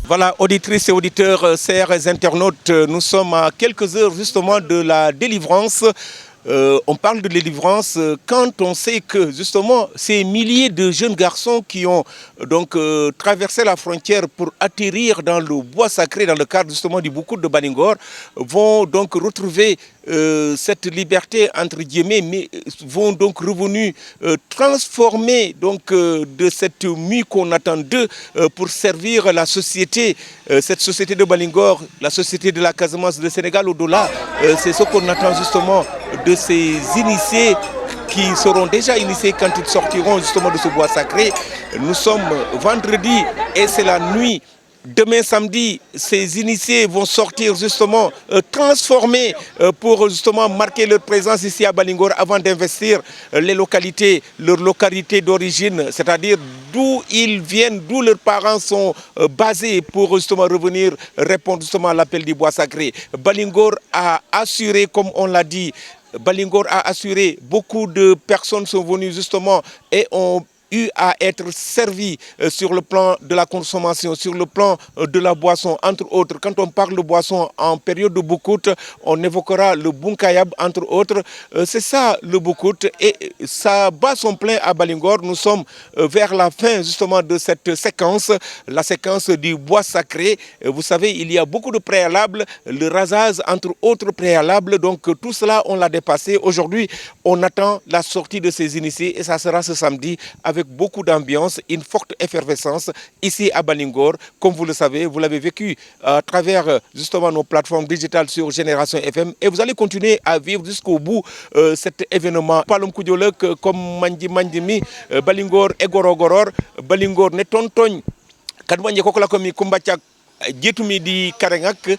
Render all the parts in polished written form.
Voilà, auditrices et auditeurs, chers internautes, nous sommes à quelques heures justement de la délivrance. On parle de délivrance quand on sait que justement ces milliers de jeunes garçons qui ont donc traversé la frontière pour atterrir dans le bois sacré dans le cadre justement du Boucoute de Balingor vont donc retrouver cette liberté entre guillemets, mais vont donc revenus transformer donc de cette mue qu'on attend d'eux pour servir la société, cette société de Balingor, la société de la Casamance, du Sénégal au-delà. C'est ce qu'on attend justement de ces initiés qui seront déjà initiés quand ils sortiront justement de ce bois sacré. Nous sommes vendredi et c'est la nuit. Demain samedi, ces initiés vont sortir justement transformés pour justement marquer leur présence ici à Balingor avant d'investir les localités, leur localité d'origine, c'est-à-dire d'où ils viennent, d'où leurs parents sont basés pour justement revenir répondre justement à l'appel du bois sacré. Balingor a assuré, comme on l'a dit, Balingor a assuré, beaucoup de personnes sont venues justement et ont eu à être servi sur le plan de la consommation, sur le plan de la boisson, entre autres. Quand on parle de boisson en période de Boucoute, on évoquera le Bunkayab, entre autres. C'est ça le Boucoute et ça bat son plein à Balingor. Nous sommes vers la fin justement de cette séquence, la séquence du bois sacré. Vous savez, il y a beaucoup de préalables, le rasage, entre autres préalables. Donc tout cela, on l'a dépassé. Aujourd'hui, on attend la sortie de ces initiés et ça sera ce samedi avec beaucoup d'ambiance, une forte effervescence ici à Balingor. Comme vous le savez, vous l'avez vécu à travers justement nos plateformes digitales sur Génération FM et vous allez continuer à vivre jusqu'au bout cet événement. Palom Koudjolek comme Mandi Mandimi, Balingor et Gorogoror, Balingor ne tontoñ kadwanye kokola komi kumbachak jetumi di karengak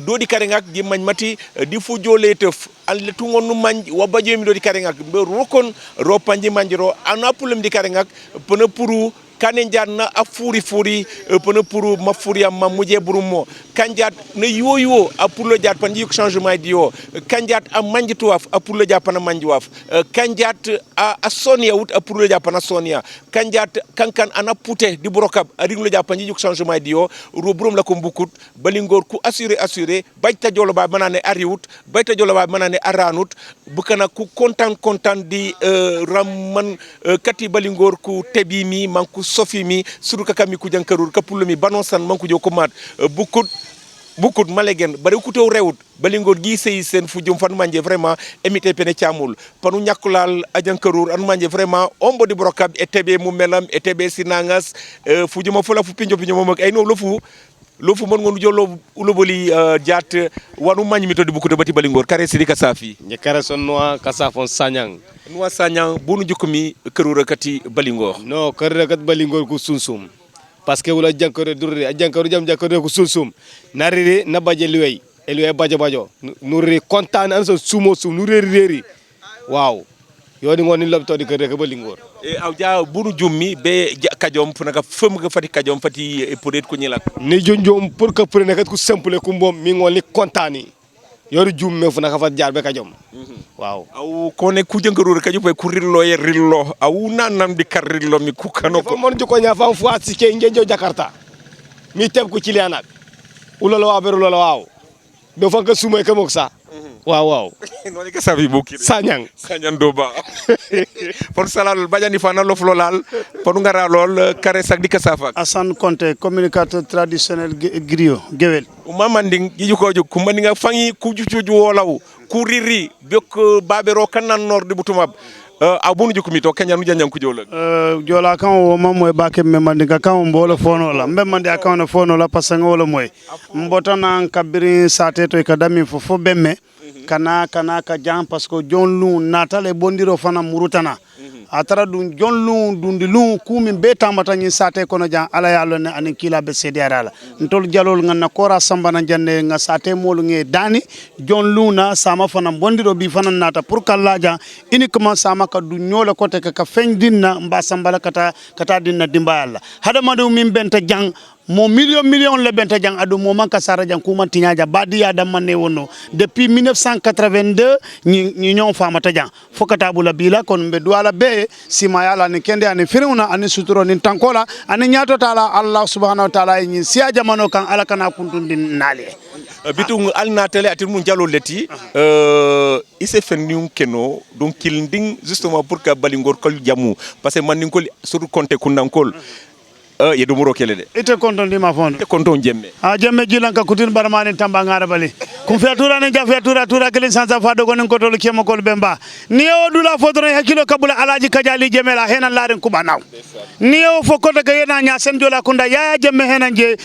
do di karengak di mati di fujole teuf alle tungonu manj wabaje mi do di karengak be rokon ro panji manjiro anapulum di karengak pene puru kanen janna a furi pene puru ma furi am muje burumo kanjat ne yoyo a pour le jat panji changement dio kanjat a manji tuaf a pour le japana manji waf kanjat a sonia out a pour le japana sonia kanjat kankan ana pouté di brokab a ring le japanji changement dio ro burum la ko Boucout Balingor ku assuré bayta jolo ba manane ariwut bayta jolo ba manane aranut bukana ku kontan di ram man kati Balingor ku tebimi manku sofimi suru kakami ku jankarur kapulumi banonsan manku jo komat Boucout malegen bari kuto rewut Balingor gi sey sen fujum fan manje vraiment emité pene tiamul panu nyakulal ajankarur an manje vraiment ombo di brokab etebe mu melam etebe sinangas fujuma fola fu pinjo mom ak ay no lofu mon ngonu jolo uloboli jat wanu mañmi to di Boucout bati Balingor kare sidika safi ni kare son noa kasafon sanyang bunu jukumi kerura kati Balingor no kerura kat Balingor ku sunsum parce que wala jankore durre jankaru jam jankore ku sunsum narire na baje liwey elwe bajo nurri contane an so sumo sum nurri waaw yoni ngoni lobto di kerura ka Balingor e awja bunu jummi be kajom funaka fem ga fati kajom fati peut-être ko ñilat ni jonjom pour que prene kat ku simple ku mbom mi ngoli contane yoru jumme funaka fat jaar be kajom waaw aw ko ne ku jankarur kaju pe ku rillo aw nanam di karrillo mi ku kano ko mon joko nya fam fois ci ke ngenjo Jakarta mi teb ko ci lianak ulala wa beru lala waaw do fa ka sumay ka mok sa waaw noni ka sabi bukki sañang doba pour salal bajani fana lo flolal pour ngara lol kare sak dika safak Assane Konté communicateur traditionnel griot gewel mamanding jiju ko ju kumandinga fangi ku juju wolaw ku riri bek babero kanan nor di butumab abunu jukumi to kanyanu janjang ku jolak jola kan o mamoy baké memandi ka kan mbolo fono la mbemandi akawna fono la pasanga wala moy mbotana kabiri sate to ka dami fo bemme kana ka jam parce que jonlu natale bondiro fana murutana atara dun jonlu dundi lu kumi be tamata nyi sate kono jan ala yalo ne ani kila be sediara ntol jalol nganna kora sambana jande nga sate molu nge dani jonlu na sama fana bondiro bi fana nata pour kala jan uniquement sama ka du nyola kote ka fendinna mba sambala kata dinna dimba yalla hada madu min benta jang mo million le benta jang adu mo man kasara jang kuma tiñaja badi ya dam manne wonno depuis 1982 ñi ñon famata jang fokata bula bila kon be duwala be sima yala ni kende ani firuna ani suturo ni tankola ani ñaato taala Allah subhanahu wa ta'ala ñi siya jamano kan ala kana kuntundi nale bitu alnatale atir mun jalo leti ise fennium keno donc kilnding justement pour que balingor kol jamu parce que man ngol sur compte kundankol yedo muro kele de ite konton di ma fondo e konton jemme jemme jilanka kutin barmani tamba ngara bali kum fiatura ne jafiatura tura kelen sansa fado gonen ko tol kemo kol bemba ni o dula fodro hakilo kabula alaji kajali jemela hena laren kubanaw ni o fokoto ga yena nya sen jola kunda ya jemme hena je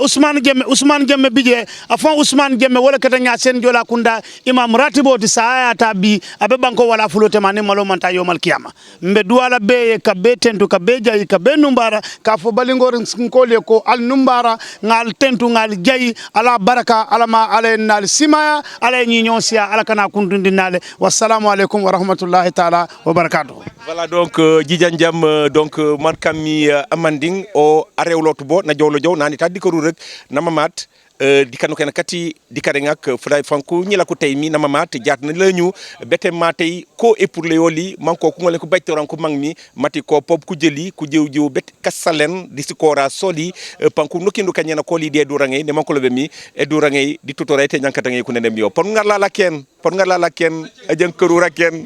Ousmane jemme bije afan Ousmane jemme wala kata nya sen jola kunda imam ratibo di saaya ta bi abe banko wala fulote mani malo manta yomal kiyama mbe duwala be ka be tentu ka be jayi ka be numbara ka fo balingor nkole ko al numbara ngal tentu ngal jayi ala baraka ala ma ala nal simaya ala ñi ñonsia ala kana kuntundi nale wassalamu alaikum wa rahmatullahi taala wa barakatuh. Voilà donc Djidjan Diam donc man kami amanding o arewloto bo na jowlo jow nani taddi ko rek namamat dikano ken kati dikare ngak fray fanku ñila ko tay mi namamat jaat na lañu bete matay ko et pour le yoli manko ko ngale ko baytoran ko mangmi mati ko pop ku jeli ku jew bet kasalen di sikora soli panku nokindu kanyana ko li de do rangay ne manko lobe mi e do rangay di tutore te nyankata ngay ko nenem yo pon ngar la la ken ajan keuru raken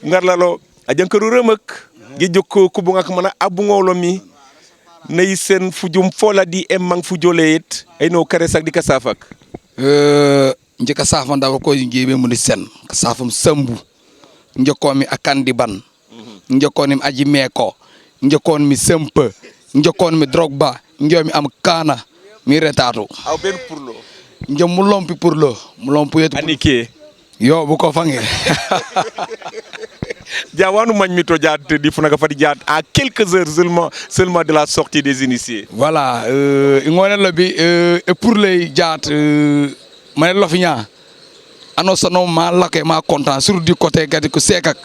ngar la lo ajan keuru remek gi jokko ku bu ngak mana abu ngolo mi nay sen fujum fola di mang fujoleit ay no kare sak di kasafak njeka safa ndaw ko ngebe mu ni sen kasafam sambu njokomi akandi ban njokoni aji meko njokon mi sempe njokon mi drogba njomi am kana mi retato aw ben pour lo njom mu lompi pour lo mu lompu yet anike yo bu ko fange Diawanu Magmito Diat di Funaka Fadi Diat à quelques heures seulement de la sortie des initiés. Voilà, ngone lobi et pour les Diat mané lofinya ano sono ma laké ma content sur du côté gadi ko sekak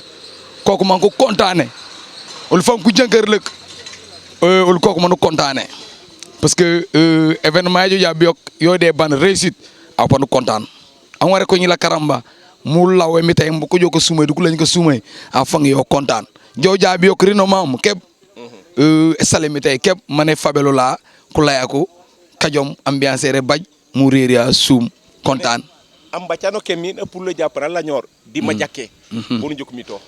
koku man ko contané ul fam ku jënkër leuk ul koku man ko contané parce que événement jo ya biok yo des ban réussite a pas content am wara ko ñi la karamba mu lawe mi tay ko joko sumay du ko lañ ko sumay a fang yo kontaan jow jaabi yo krino mam keb salé mi tay keb mané fabelo la ku layako kajom ambiance re baj mu reria sum kontaan am bacano kemi pour le japana la ñor di ma jaké bonu jok mi to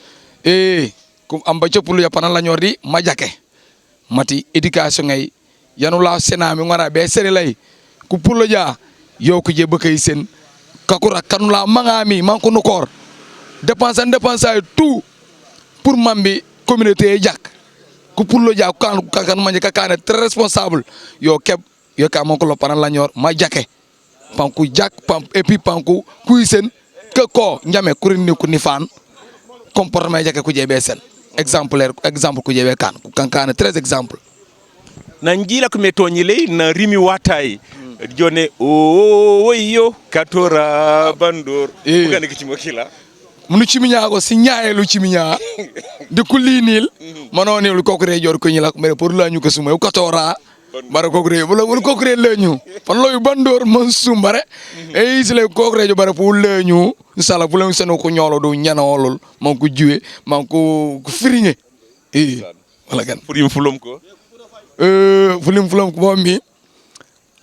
kum am bacco pour le japana la ñor di ma jaké mati éducation ngay yanu la sénami ngara be séré lay ku pour le ja yo ko je bekay sen kakura kanula mangami manko nukor dépense tout pour mambi communauté jak ku pour lo jak kan manje kakane très responsable yo keb yo ka manko lo paran la ñor ma jaké panku jak pam et puis panku kuisen ke ko njame kurini ku ni fan comportement jaké ku jebe sen exemple ku jebe kan ku kankane très exemple na njila ko metoni lay na rimi watay jone o yo katora bandor bugane ki mokila munu chiminya ko si nyaaye lu chiminya de kulinil manone lu kokre jor ko nyila mere pour lañu ko suma katora bara kokre wala kokre lañu fan loy bandor mon sumbare e isle kokre jo bara pour lañu inshallah bu lañu seno ko ñolo do ñanolol man ko juwe man ko firiñe wala gan pour yim fulum ko fulum ko bombi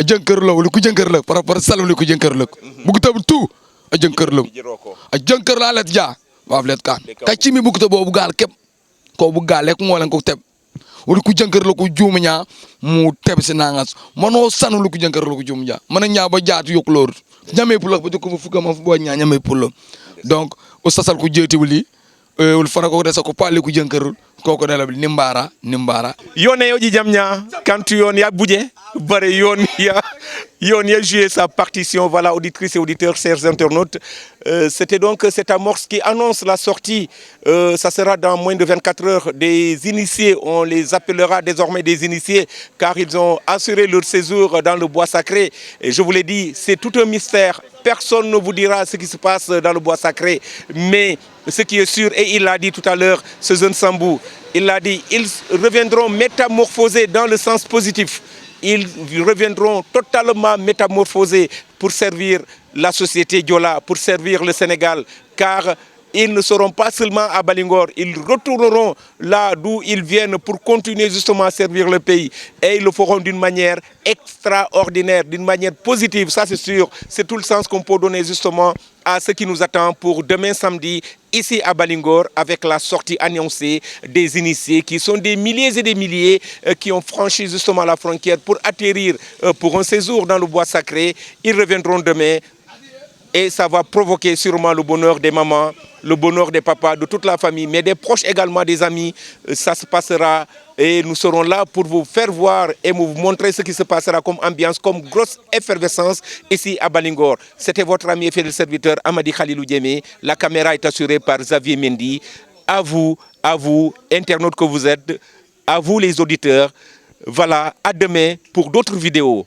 jënkër la wala ku jënkër la par rapport salam li ku jënkër la bu tab tout a jënkër la a jënkër la let ja wa let kan ka ci mi bu ko bobu gal kep ko bu gal lek mo len ko teb wala ku jënkër la ku juuma ñaa mu teb ci nangas mano sanu lu ku jënkër la ku juuma ja man ñaa ba jaatu yok lor ñamé pour la ba ko fu ma fu bo ñaa ñamé pour la donc o sasal ku jëti wuli wul fana ko dessa ko palé ku jënkër koko dalal nimbara yone yo Djidjan Diam quand yon ya boudé bare yon ya joué sa partition. Voilà, auditrices et auditeurs, chers internautes, c'était donc cette amorce qui annonce la sortie, ça sera dans moins de 24 heures, des initiés. On les appellera désormais des initiés car ils ont assuré leur séjour dans le bois sacré. Et je vous l'ai dit, c'est tout un mystère. Personne ne vous dira ce qui se passe dans le bois sacré, mais ce qui est sûr, et il l'a dit tout à l'heure, ce jeune Sambou, il l'a dit, ils reviendront métamorphosés dans le sens positif. ils reviendront totalement métamorphosés pour servir la société Diola, pour servir le Sénégal, car ils ne seront pas seulement à Balingor, ils retourneront là d'où ils viennent pour continuer justement à servir le pays. Et ils le feront d'une manière extraordinaire, d'une manière positive, ça c'est sûr. C'est tout le sens qu'on peut donner justement à ce qui nous attend pour demain samedi, ici à Balingor, avec la sortie annoncée des initiés qui sont des milliers et des milliers qui ont franchi justement la frontière pour atterrir pour un séjour dans le bois sacré. Ils reviendront demain. Et ça va provoquer sûrement le bonheur des mamans, le bonheur des papas, de toute la famille, mais des proches également, des amis. Ça se passera et nous serons là pour vous faire voir et vous montrer ce qui se passera comme ambiance, comme grosse effervescence ici à Balingor. C'était votre ami et fidèle serviteur Amadi Khalilou Diémé. La caméra est assurée par Xavier Mendy. À vous, internautes que vous êtes, à vous les auditeurs. Voilà, à demain pour d'autres vidéos.